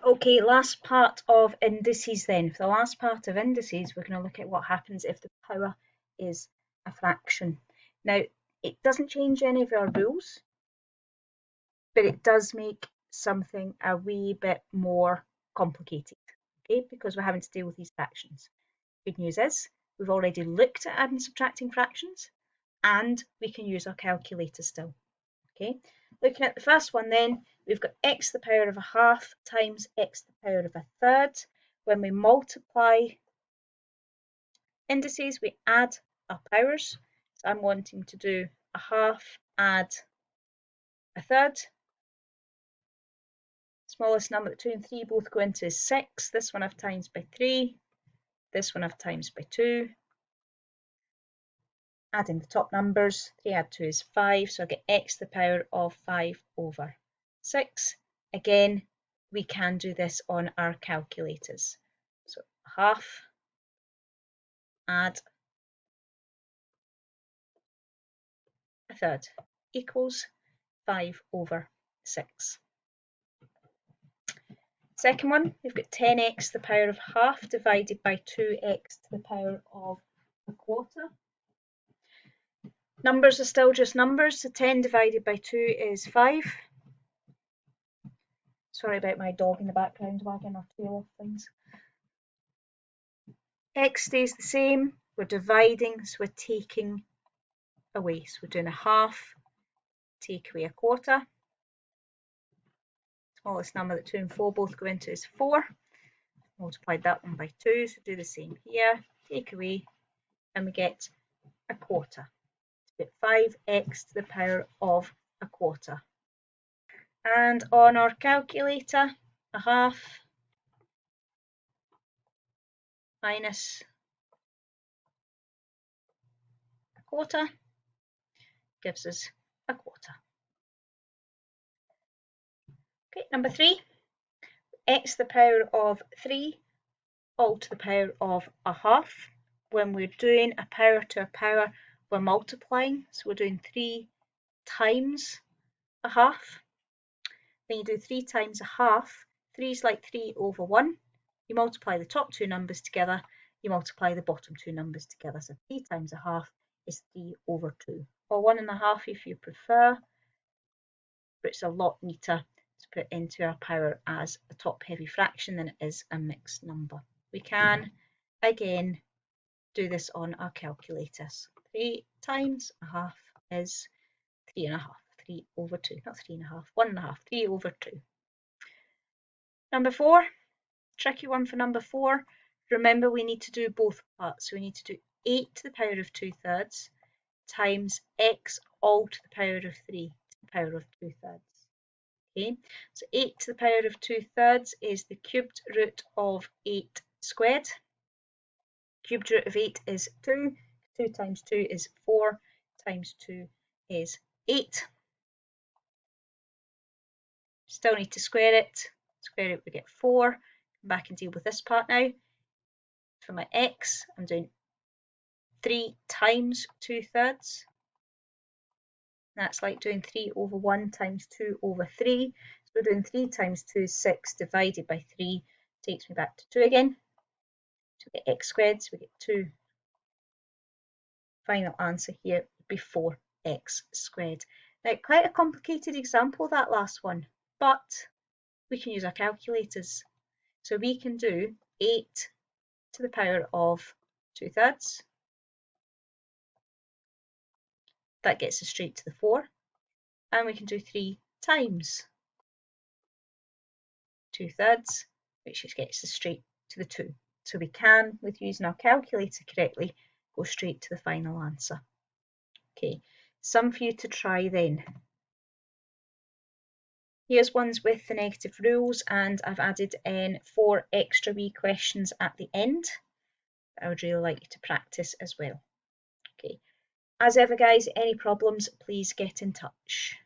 Okay, last part of indices then. For the last part of indices, we're going to look at what happens if the power is a fraction. Now, it doesn't change any of our rules, but it does make something a wee bit more complicated, okay, because we're having to deal with these fractions. Good news is, we've already looked at adding and subtracting fractions, and we can use our calculator still. Okay, looking at the first one then, we've got x to the power of a half times x to the power of a third. When we multiply indices, we add our powers. So I'm wanting to do a half add a third. Smallest number that 2 and 3 both go into is 6. This one I've times by 3. This one I've times by 2. Adding the top numbers, 3 add 2 is 5, so I get x to the power of 5 over 6. Again, we can do this on our calculators. So half add a third equals 5 over 6. Second one, we've got 10x to the power of half divided by 2x to the power of a quarter. Numbers are still just numbers, so 10 divided by 2 is 5. Sorry about my dog in the background wagging her tail off things. X stays the same, we're dividing, so we're taking away. So we're doing a half, take away a quarter. Smallest number that 2 and 4 both go into is 4. Multiplied that one by 2, so do the same here, take away, and we get a quarter. So we get 5x to the power of a quarter. And on our calculator, a half minus a quarter gives us a quarter. Okay, number 3, x to the power of 3 all to the power of a half. When we're doing a power to a power, we're multiplying, so we're doing 3 times a half. When you do 3 times a half, 3 is like 3 over 1. You multiply the top two numbers together, you multiply the bottom two numbers together. So 3 times a half is 3 over 2, or 1.5 if you prefer, but it's a lot neater to put into our power as a top-heavy fraction than it is a mixed number. We can, again, do this on our calculators. 3 times a half is 3.5. 3 over 2, not 3.5, 1.5, 3 over 2. Number 4, tricky one for number 4. Remember, we need to do both parts. So we need to do 8 to the power of 2/3 times x all to the power of 3 to the power of 2/3. Okay, so 8 to the power of 2/3 is the cubed root of 8 squared. Cubed root of 8 is 2. 2 times 2 is 4, times 2 is 8. Still need to square it. Square it, we get 4. Come back and deal with this part now. For my x, I'm doing 3 times 2/3. That's like doing 3 over 1 times 2 over 3. So we're doing 3 times 2 is 6, divided by 3 takes me back to 2 again. So we get x squared, so we get 2. Final answer here would be 4x squared. Now, quite a complicated example, that last one, but we can use our calculators. So we can do 8 to the power of 2/3. That gets us straight to the 4. And we can do 3 times 2/3, which gets us straight to the 2. So we can, with using our calculator correctly, go straight to the final answer. Okay, some for you to try then. Here's ones with the negative rules, and I've added in 4 extra wee questions at the end. I would really like you to practice as well. Okay, as ever guys, any problems, please get in touch.